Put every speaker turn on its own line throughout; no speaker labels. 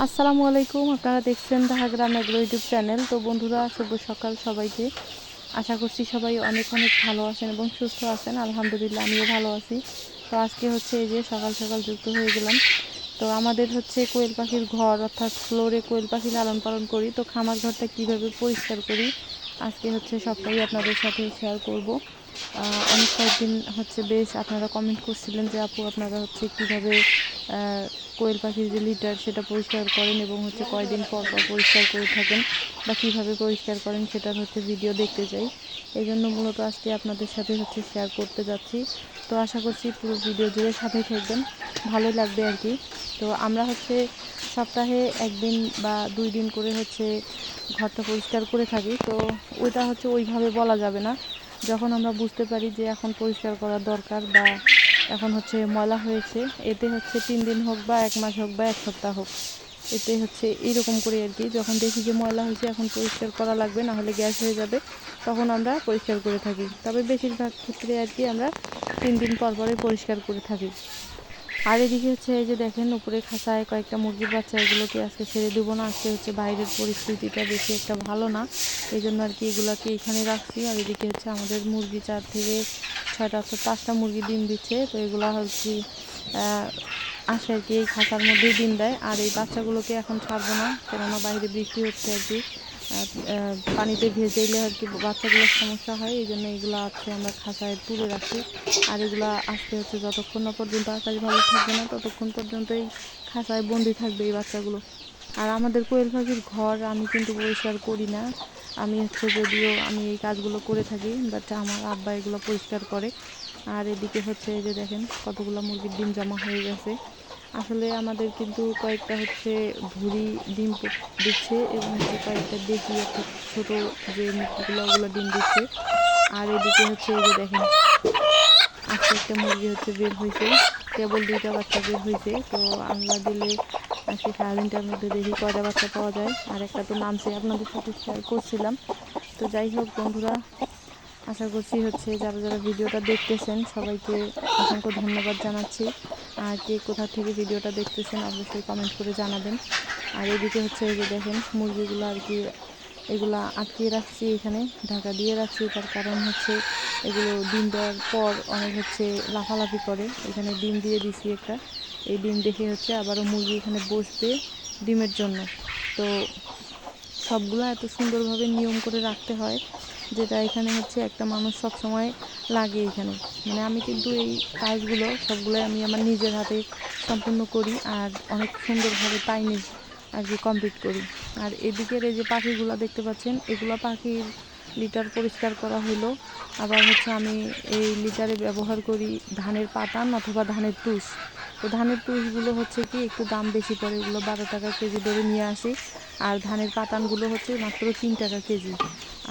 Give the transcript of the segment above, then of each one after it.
আসসালামু আলাইকুম, আপনারা দেখছেন ঢাকাগ্রাম এগ্রো ইউটিউব চ্যানেল। তো বন্ধুরা, শুভ সকাল সবাইকে। আশা করছি সবাই অনেক অনেক ভালো আছেন এবং সুস্থ আছেন। আলহামদুলিল্লাহ, আমিও ভালো আছি। তো আজকে হচ্ছে এই যে সকাল সকাল যুক্ত হয়ে গেলাম। তো আমাদের হচ্ছে কোয়েল পাখির ঘর, অর্থাৎ ফ্লোরে কোয়েল পাখি লালন পালন করি। তো খামার ঘরটা কিভাবে পরিষ্কার করি আজকে হচ্ছে সবটাই আপনাদের সাথে শেয়ার করব। অনেক কয়েকদিন হচ্ছে বেশ আপনারা কমেন্ট করছিলেন যে আপু আপনারা হচ্ছে কীভাবে কোয়েল পাখির যে লিটার সেটা পরিষ্কার করেন এবং হচ্ছে কয়দিন পর পর পরিষ্কার করে থাকেন বা কীভাবে পরিষ্কার করেন সেটার হচ্ছে ভিডিও দেখতে চাই। এই জন্য মূলত আজকে আপনাদের সাথে হচ্ছে শেয়ার করতে যাচ্ছি। তো আশা করছি পুরো ভিডিও জুড়ে সাথেই থাকবেন, ভালোই লাগবে আর কি। তো আমরা হচ্ছে সপ্তাহে একদিন বা 2 দিন করে হচ্ছে ঘরটা পরিষ্কার করে থাকি। তো ওইটা হচ্ছে ওইভাবে বলা যাবে না। যখন আমরা বুঝতে পারি যে এখন পরিষ্কার করা দরকার বা এখন হচ্ছে ময়লা হয়েছে, এতে হচ্ছে 3 দিন হোক বা 1 মাস হোক বা 1 সপ্তাহ হোক, এতে হচ্ছে এইরকম করে আর কি। যখন দেখি যে ময়লা হয়েছে এখন পরিষ্কার করা লাগবে, না হলে গ্যাস হয়ে যাবে, তখন আমরা পরিষ্কার করে থাকি। তবে বেশিরভাগ ক্ষেত্রে আর কি আমরা 3 দিন পর পরে পরিষ্কার করে থাকি। আর এদিকে হচ্ছে এই যে দেখেন উপরে খাঁচায় কয়েকটা মুরগির বাচ্চা, এগুলোকে আজকে ছেড়ে দেবো না। আজকে হচ্ছে বাইরের পরিস্থিতিটা বেশি একটা ভালো না, এই জন্য আর কি এগুলোকে এখানে রাখছি। আর এদিকে হচ্ছে আমাদের মুরগি 4 থেকে 6টা অর্থাৎ 5টা মুরগি ডিম দিচ্ছে। তো এগুলো হচ্ছে আসে আর কি এই খাঁচার মধ্যেই ডিম দেয়। আর এই বাচ্চাগুলোকে এখন ছাড়বো না, কেননা বাইরে বৃষ্টি হচ্ছে আর কি। পানিতে ভেজেইলে আর কি বাচ্চাগুলোর সমস্যা হয়, এই জন্য এগুলো আছে আমরা খাঁচায় তুলে রাখি। আর এগুলো আজকে হচ্ছে যতক্ষণ না পর্যন্ত আকাশ ভালো থাকবে না ততক্ষণ পর্যন্তই খাঁচায় বন্দি থাকবে এই বাচ্চাগুলো। আর আমাদের কোয়েল পাখির ঘর আমি কিন্তু পরিষ্কার করি না। আমি হচ্ছে যদিও আমি এই কাজগুলো করে থাকি, বাট আমার আব্বা এগুলো পরিষ্কার করে। আর এদিকে হচ্ছে এই যে দেখেন কতগুলো মুরগির ডিম জমা হয়ে গেছে। আসলে আমাদের কিন্তু কয়েকটা হচ্ছে ভুঁড়ি ডিম দিচ্ছে এবং হচ্ছে কয়েকটা দেশি অর্থাৎ ছোটো যে মুরগিগুলো ওগুলো ডিম দিচ্ছে। আর এদিকে হচ্ছে এই যে দেখেন আজকে একটা মুরগি হচ্ছে বের হয়েছে, কেবল 2টা বাচ্চা বের হয়েছে। তো আল্লাহ দিলে আজকে সারাদিনটার মধ্যে দেখি কয়টা বাচ্চা পাওয়া যায়। আর একটা তো নামছে, আপনাদের সাথে শেয়ার করছিলাম। তো যাই হোক বন্ধুরা, আশা করছি হচ্ছে যারা যারা ভিডিওটা দেখতেছেন সবাইকে অসংখ্য ধন্যবাদ জানাচ্ছি। আর কে কোথা থেকে ভিডিওটা দেখতেছেন অবশ্যই কমেন্ট করে জানাবেন। আর এদিকে হচ্ছে এই যে দেখেন মুরগিগুলো আর কি এগুলা আটকিয়ে রাখছি, এখানে ঢাকা দিয়ে রাখছি। তার কারণ হচ্ছে এগুলো ডিম দেওয়ার পর অনেক হচ্ছে লাফালাফি করে। এখানে ডিম দিয়ে দিছি একটা, এই ডিম দেখে হচ্ছে আবারও মুরগি এখানে বসবে ডিমের জন্য। তো সবগুলো এত সুন্দরভাবে নিয়ম করে রাখতে হয়, যেটা এখানে হচ্ছে একটা মানুষ সব সময় লাগে এখানে। মানে আমি কিন্তু এই কাজগুলো সবগুলোই আমি আমার নিজের হাতে সম্পূর্ণ করি আর অনেক সুন্দরভাবে টাইমে আর কি কমপ্লিট করি। আর এদিকের এই যে পাখিগুলো দেখতে পাচ্ছেন, এগুলো পাখির লিটার পরিষ্কার করা হলো। আবার হচ্ছে আমি এই লিটারে ব্যবহার করি ধানের পাতান অথবা ধানের তুষ। তো ধানের তুষগুলো হচ্ছে কি একটু দাম বেশি পড়ে, এগুলো 12 টাকা কেজি ধরে নিয়ে আসি। আর ধানের পাতানগুলো হচ্ছে মাত্র 3 টাকা কেজি।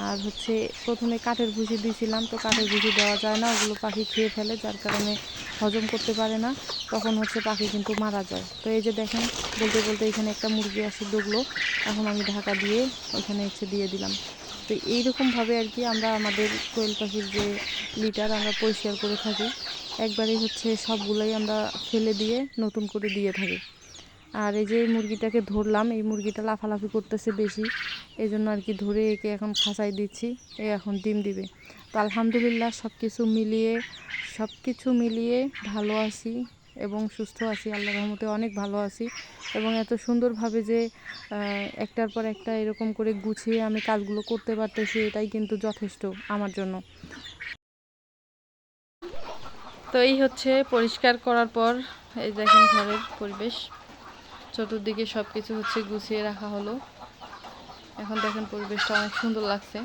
আর হচ্ছে প্রথমে কাঠের ভুসি দিয়েছিলাম, তো কাঠের ভুসি দেওয়া যায় না, ওগুলো পাখি খেয়ে ফেলে, যার কারণে হজম করতে পারে না, তখন হচ্ছে পাখি কিন্তু মারা যায়। তো এই যে দেখেন বলতে বলতে এখানে একটা মুরগি আসে ডুবলো, এখন আমি ঢাকা দিয়ে ওইখানে হচ্ছে দিয়ে দিলাম। তো এইরকমভাবে আর কি আমরা আমাদের কোয়েল পাখির যে লিটার আমরা পরিষ্কার করে থাকি। একবারেই হচ্ছে সবগুলোই আমরা ফেলে দিয়ে নতুন করে দিয়ে থাকি। আর এই যে মুরগিটাকে ধরলাম, এই মুরগিটা লাফালাফি করতেছে বেশি, এই জন্য আর কি ধরে একে এখন খাঁচায় দিচ্ছি, এ এখন ডিম দিবে। তো আলহামদুলিল্লাহ সব কিছু মিলিয়ে ভালো আছি এবং সুস্থ আছি, আল্লাহর রহমতে অনেক ভালো আছি। এবং এত সুন্দরভাবে যে একটার পর একটা এরকম করে গুছিয়ে আমি কাজগুলো করতে পারতেছি, এটাই কিন্তু যথেষ্ট আমার জন্য। তো এই হচ্ছে পরিষ্কার করার পর এই দেখেন ঘরের পরিবেশ, চতুর্দিকে সব কিছু হচ্ছে গুছিয়ে রাখা হলো। এখন দেখেন পরিবেশটা অনেক সুন্দর লাগছে।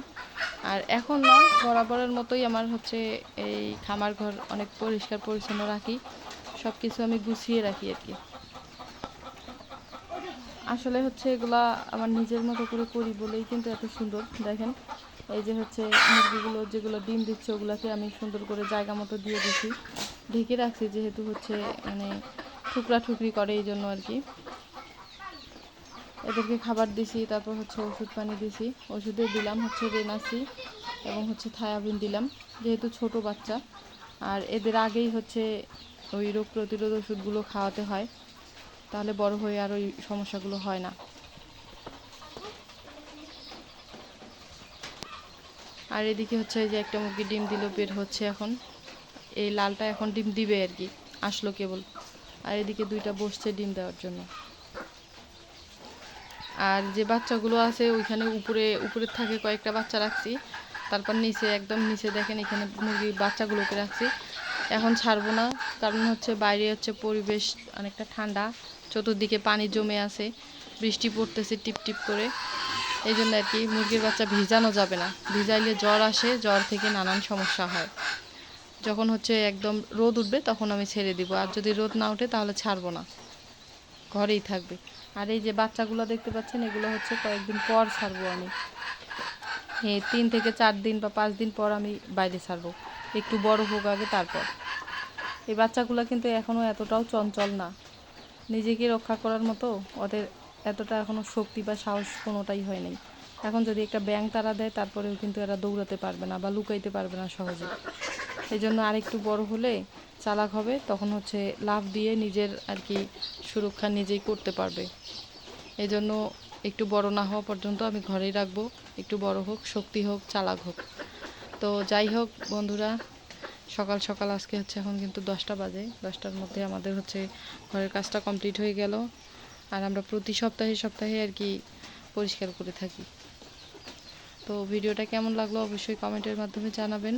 আর এখন না, বরাবরের মতোই আমার হচ্ছে এই খামার ঘর অনেক পরিষ্কার পরিচ্ছন্ন রাখি, সব কিছু আমি গুছিয়ে রাখি আর কি। আসলে হচ্ছে এগুলা আমার নিজের মতো করে করি বলেই কিন্তু এত সুন্দর। দেখেন এই যে হচ্ছে মুরগিগুলো যেগুলো ডিম দিচ্ছে ওগুলোকে আমি সুন্দর করে জায়গা মতো দিয়ে দিছি, ঢেকে রাখছি, যেহেতু হচ্ছে মানে ঠুকরা ঠুকরি করে এই জন্য আর কি। এদেরকে খাবার দিছি, তারপর হচ্ছে ওষুধ পানি দিছি, ওষুধে দিলাম হচ্ছে রেনাসি এবং হচ্ছে থায়াবিন দিলাম, যেহেতু ছোট বাচ্চা। আর এদের আগেই হচ্ছে ওই রোগ প্রতিরোধ ওষুধগুলো খাওয়াতে হয়। তাহলে বড় হয়ে আর ওই সমস্যাগুলো হয় না। আর এদিকে হচ্ছে যে একটা মুরগি ডিম দিল, বের হচ্ছে এখন। এই লালটা এখন ডিম দিবে আর কি, আসলো কেবল। আর এদিকে দুইটা বসছে ডিম দেওয়ার জন্য। আর যে বাচ্চাগুলো আছে ওইখানে উপরে উপরে থাকে কয়েকটা বাচ্চা রাখছি, তারপর নিচে একদম নিচে দেখেন এখানে মুরগির বাচ্চাগুলোকে রাখছি। এখন ছাড়বো না, কারণ হচ্ছে বাইরে হচ্ছে পরিবেশ অনেকটা ঠান্ডা, চতুর্দিকে পানি জমে আছে, বৃষ্টি পড়তেছে টিপ টিপ করে। এই জন্য আর কি মুরগির বাচ্চা ভিজানো যাবে না, ভিজাইলে জ্বর আসে, জ্বর থেকে নানান সমস্যা হয়। যখন হচ্ছে একদম রোদ উঠবে তখন আমি ছেড়ে দিব, আর যদি রোদ না ওঠে তাহলে ছাড়বো না, ঘরেই থাকবে। আর এই যে বাচ্চাগুলো দেখতে পাচ্ছেন, এগুলো হচ্ছে কয়েকদিন পর ছাড়বো আমি। 3 থেকে 4 দিন বা 5 দিন পর আমি বাইরে ছাড়বো, একটু বড় হোক আগে তারপর। এই বাচ্চাগুলো কিন্তু এখনও এতটাও চঞ্চল না, নিজেকে রক্ষা করার মতো ওদের এতটা এখনও শক্তি বা সাহস কোনোটাই হয় নাই। এখন যদি একটা ব্যাঙ তাড়া দেয় তারপরেও কিন্তু এরা দৌড়াতে পারবে না বা লুকাইতে পারবে না সহজে। এই জন্য আরেকটু বড় হলে চালাক হবে, তখন হচ্ছে লাফ দিয়ে নিজের আর কি সুরক্ষা নিজেই করতে পারবে। এই জন্য একটু বড় না হওয়া পর্যন্ত আমি ঘরেই রাখবো, একটু বড় হোক, শক্তি হোক, চালাক হোক। তো যাই হোক বন্ধুরা, সকাল সকাল আজকে হচ্ছে এখন কিন্তু 10টা বাজে, 10টার মধ্যে আমাদের হচ্ছে ঘরের কাজটা কমপ্লিট হয়ে গেল। আর আমরা প্রতি সপ্তাহে সপ্তাহে আর কি পরিষ্কার করে থাকি। তো ভিডিওটা কেমন লাগলো অবশ্যই কমেন্টের মাধ্যমে জানাবেন।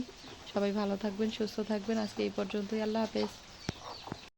সবাই ভালো থাকবেন, সুস্থ থাকবেন। আজকে এই পর্যন্তই, আল্লাহ হাফেজ।